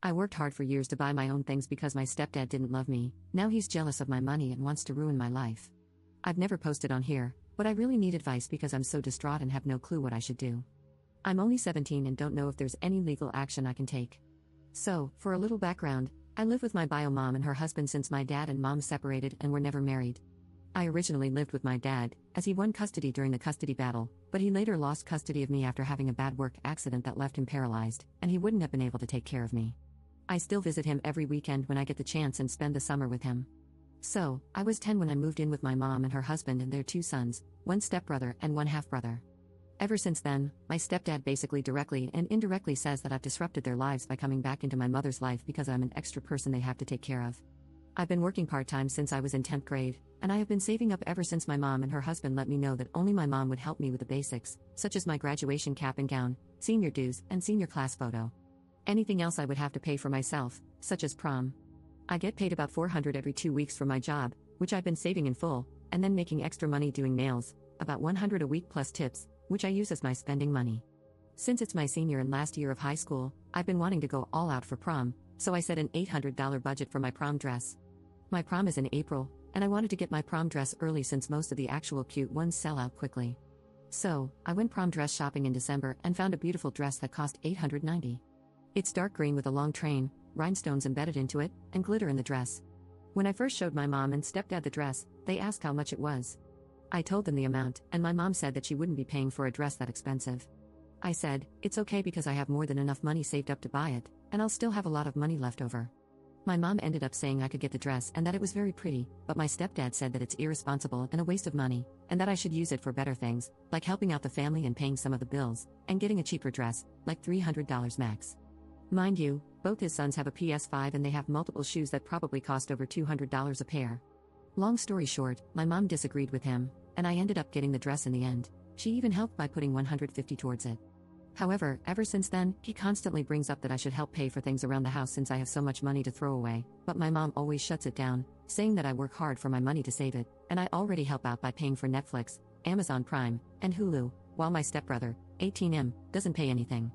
I worked hard for years to buy my own things because my stepdad didn't love me. Now he's jealous of my money and wants to ruin my life. I've never posted on here, but I really need advice because I'm so distraught and have no clue what I should do. I'm only 17 and don't know if there's any legal action I can take. So, for a little background, I live with my bio mom and her husband since my dad and mom separated and were never married. I originally lived with my dad, as he won custody during the custody battle, but he later lost custody of me after having a bad work accident that left him paralyzed, and he wouldn't have been able to take care of me. I still visit him every weekend when I get the chance and spend the summer with him. So, I was 10 when I moved in with my mom and her husband and their 2 sons, 1 stepbrother and 1 half-brother. Ever since then, my stepdad basically directly and indirectly says that I've disrupted their lives by coming back into my mother's life because I'm an extra person they have to take care of. I've been working part-time since I was in 10th grade, and I have been saving up ever since my mom and her husband let me know that only my mom would help me with the basics, such as my graduation cap and gown, senior dues, and senior class photo. Anything else I would have to pay for myself, such as prom. I get paid about $400 every 2 weeks for my job, which I've been saving in full, and then making extra money doing nails, about $100 a week plus tips, which I use as my spending money. Since it's my senior and last year of high school, I've been wanting to go all out for prom, so I set an $800 budget for my prom dress. My prom is in April, and I wanted to get my prom dress early since most of the actual cute ones sell out quickly. So, I went prom dress shopping in December and found a beautiful dress that cost $890. It's dark green with a long train, rhinestones embedded into it, and glitter in the dress. When I first showed my mom and stepdad the dress, they asked how much it was. I told them the amount, and my mom said that she wouldn't be paying for a dress that expensive. I said, it's okay because I have more than enough money saved up to buy it, and I'll still have a lot of money left over. My mom ended up saying I could get the dress and that it was very pretty, but my stepdad said that it's irresponsible and a waste of money, and that I should use it for better things, like helping out the family and paying some of the bills, and getting a cheaper dress, like $300 max. Mind you, both his sons have a PS5 and they have multiple shoes that probably cost over $200 a pair. Long story short, my mom disagreed with him, and I ended up getting the dress in the end. She even helped by putting $150 towards it. However, ever since then, he constantly brings up that I should help pay for things around the house since I have so much money to throw away, but my mom always shuts it down, saying that I work hard for my money to save it, and I already help out by paying for Netflix, Amazon Prime, and Hulu, while my stepbrother, 18M, doesn't pay anything.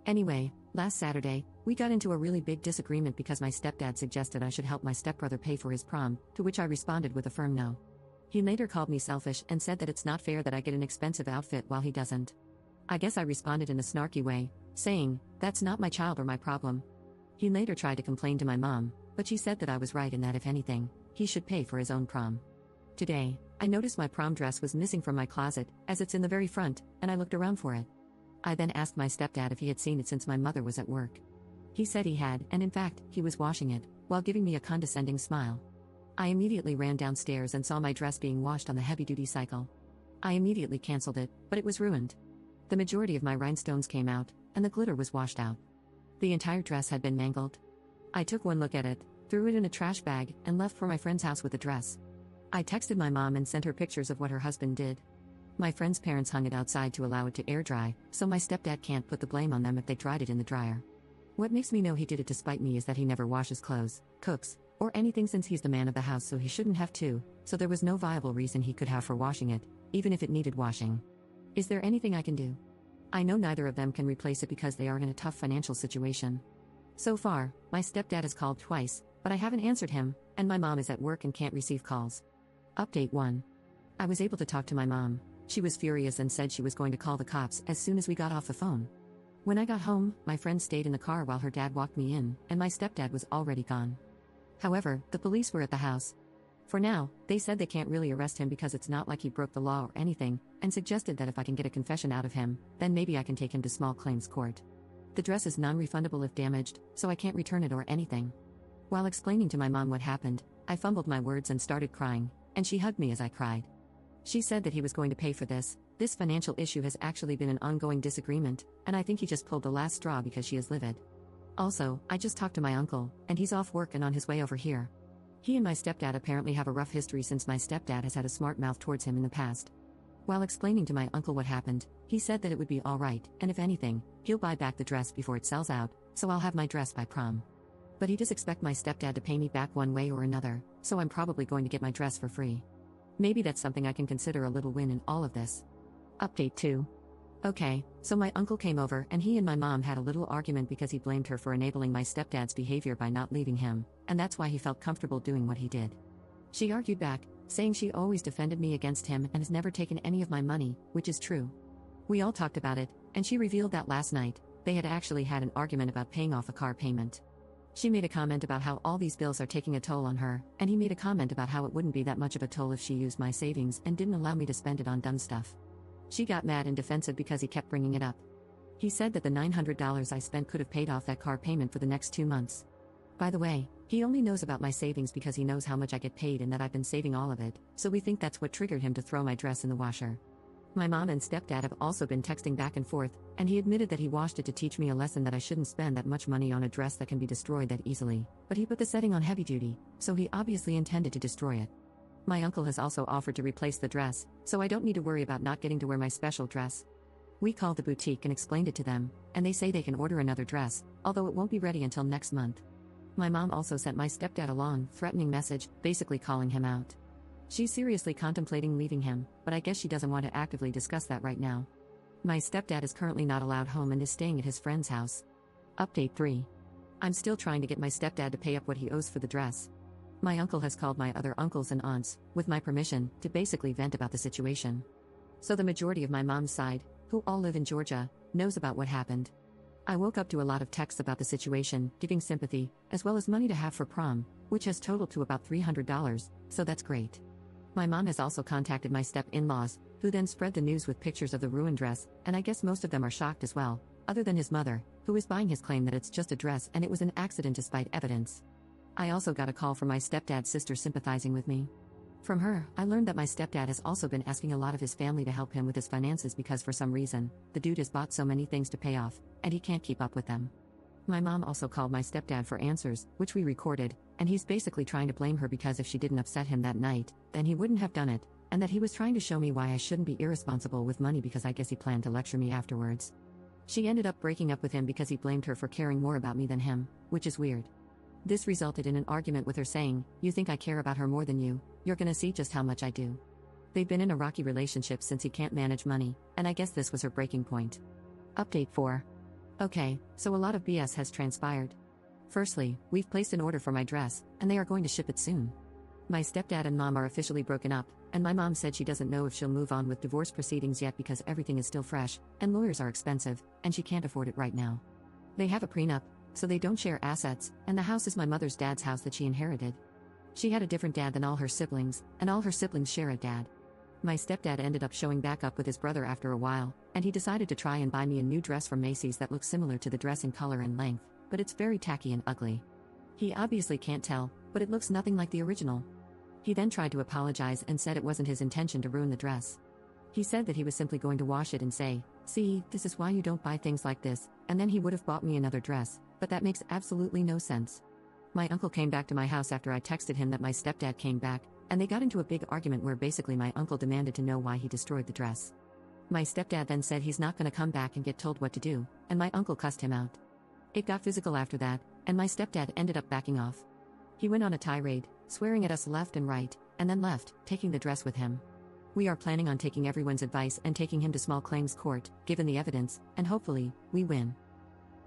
Anyway, last Saturday, we got into a really big disagreement because my stepdad suggested I should help my stepbrother pay for his prom, to which I responded with a firm no. He later called me selfish and said that it's not fair that I get an expensive outfit while he doesn't. I guess I responded in a snarky way, saying, that's not my child or my problem. He later tried to complain to my mom, but she said that I was right and that if anything, he should pay for his own prom. Today, I noticed my prom dress was missing from my closet, as it's in the very front, and I looked around for it. I then asked my stepdad if he had seen it since my mother was at work. He said he had, and in fact, he was washing it, while giving me a condescending smile. I immediately ran downstairs and saw my dress being washed on the heavy-duty cycle. I immediately canceled it, but it was ruined. The majority of my rhinestones came out, and the glitter was washed out. The entire dress had been mangled. I took one look at it, threw it in a trash bag, and left for my friend's house with the dress. I texted my mom and sent her pictures of what her husband did. My friend's parents hung it outside to allow it to air dry, so my stepdad can't put the blame on them if they dried it in the dryer. What makes me know he did it to spite me is that he never washes clothes, cooks, or anything since he's the man of the house, so he shouldn't have to, so there was no viable reason he could have for washing it, even if it needed washing. Is there anything I can do? I know neither of them can replace it because they are in a tough financial situation. So far, my stepdad has called twice, but I haven't answered him, and my mom is at work and can't receive calls. Update 1. I was able to talk to my mom. She was furious and said she was going to call the cops as soon as we got off the phone. When I got home, my friend stayed in the car while her dad walked me in, and my stepdad was already gone. However, the police were at the house. For now, they said they can't really arrest him because it's not like he broke the law or anything, and suggested that if I can get a confession out of him, then maybe I can take him to small claims court. The dress is non-refundable if damaged, so I can't return it or anything. While explaining to my mom what happened, I fumbled my words and started crying, and she hugged me as I cried. She said that he was going to pay for this. This financial issue has actually been an ongoing disagreement, and I think he just pulled the last straw because she is livid. Also, I just talked to my uncle, and he's off work and on his way over here. He and my stepdad apparently have a rough history since my stepdad has had a smart mouth towards him in the past. While explaining to my uncle what happened, he said that it would be alright, and if anything, he'll buy back the dress before it sells out, so I'll have my dress by prom. But he does expect my stepdad to pay me back one way or another, so I'm probably going to get my dress for free. Maybe that's something I can consider a little win in all of this. Update 2. Okay, so my uncle came over and he and my mom had a little argument because he blamed her for enabling my stepdad's behavior by not leaving him, and that's why he felt comfortable doing what he did. She argued back, saying she always defended me against him and has never taken any of my money, which is true. We all talked about it, and she revealed that last night, they had actually had an argument about paying off a car payment. She made a comment about how all these bills are taking a toll on her, and he made a comment about how it wouldn't be that much of a toll if she used my savings and didn't allow me to spend it on dumb stuff. She got mad and defensive because he kept bringing it up. He said that the $900 I spent could have paid off that car payment for the next 2 months. By the way, he only knows about my savings because he knows how much I get paid and that I've been saving all of it, so we think that's what triggered him to throw my dress in the washer. My mom and stepdad have also been texting back and forth, and he admitted that he washed it to teach me a lesson that I shouldn't spend that much money on a dress that can be destroyed that easily, but he put the setting on heavy duty, so he obviously intended to destroy it. My uncle has also offered to replace the dress, so I don't need to worry about not getting to wear my special dress. We called the boutique and explained it to them, and they say they can order another dress, although it won't be ready until next month. My mom also sent my stepdad a long, threatening message, basically calling him out. She's seriously contemplating leaving him, but I guess she doesn't want to actively discuss that right now. My stepdad is currently not allowed home and is staying at his friend's house. Update 3. I'm still trying to get my stepdad to pay up what he owes for the dress. My uncle has called my other uncles and aunts, with my permission, to basically vent about the situation. So the majority of my mom's side, who all live in Georgia, knows about what happened. I woke up to a lot of texts about the situation, giving sympathy, as well as money to have for prom, which has totaled to about $300, so that's great. My mom has also contacted my step-in-laws, who then spread the news with pictures of the ruined dress, and I guess most of them are shocked as well, other than his mother, who is buying his claim that it's just a dress and it was an accident despite evidence. I also got a call from my stepdad's sister sympathizing with me. From her, I learned that my stepdad has also been asking a lot of his family to help him with his finances because for some reason, the dude has bought so many things to pay off, and he can't keep up with them. My mom also called my stepdad for answers, which we recorded, and he's basically trying to blame her because if she didn't upset him that night, then he wouldn't have done it, and that he was trying to show me why I shouldn't be irresponsible with money because I guess he planned to lecture me afterwards. She ended up breaking up with him because he blamed her for caring more about me than him, which is weird. This resulted in an argument with her saying, "You think I care about her more than you, you're gonna see just how much I do." They've been in a rocky relationship since he can't manage money, and I guess this was her breaking point. Update 4. Okay, so a lot of BS has transpired. Firstly, we've placed an order for my dress, and they are going to ship it soon. My stepdad and mom are officially broken up, and my mom said she doesn't know if she'll move on with divorce proceedings yet because everything is still fresh, and lawyers are expensive, and she can't afford it right now. They have a prenup, so they don't share assets, and the house is my mother's dad's house that she inherited. She had a different dad than all her siblings, and all her siblings share a dad. My stepdad ended up showing back up with his brother after a while, and he decided to try and buy me a new dress from Macy's that looks similar to the dress in color and length, but it's very tacky and ugly. He obviously can't tell, but it looks nothing like the original. He then tried to apologize and said it wasn't his intention to ruin the dress. He said that he was simply going to wash it and say, "See, this is why you don't buy things like this," and then he would have bought me another dress, but that makes absolutely no sense. My uncle came back to my house after I texted him that my stepdad came back, and they got into a big argument where basically my uncle demanded to know why he destroyed the dress. My stepdad then said he's not going to come back and get told what to do, and my uncle cussed him out. It got physical after that, and my stepdad ended up backing off. He went on a tirade, swearing at us left and right, and then left, taking the dress with him. We are planning on taking everyone's advice and taking him to small claims court, given the evidence, and hopefully, we win.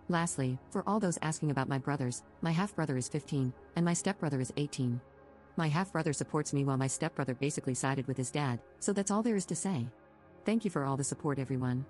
Lastly, for all those asking about my brothers, my half-brother is 15, and my stepbrother is 18. My half-brother supports me while my stepbrother basically sided with his dad, so that's all there is to say. Thank you for all the support, everyone.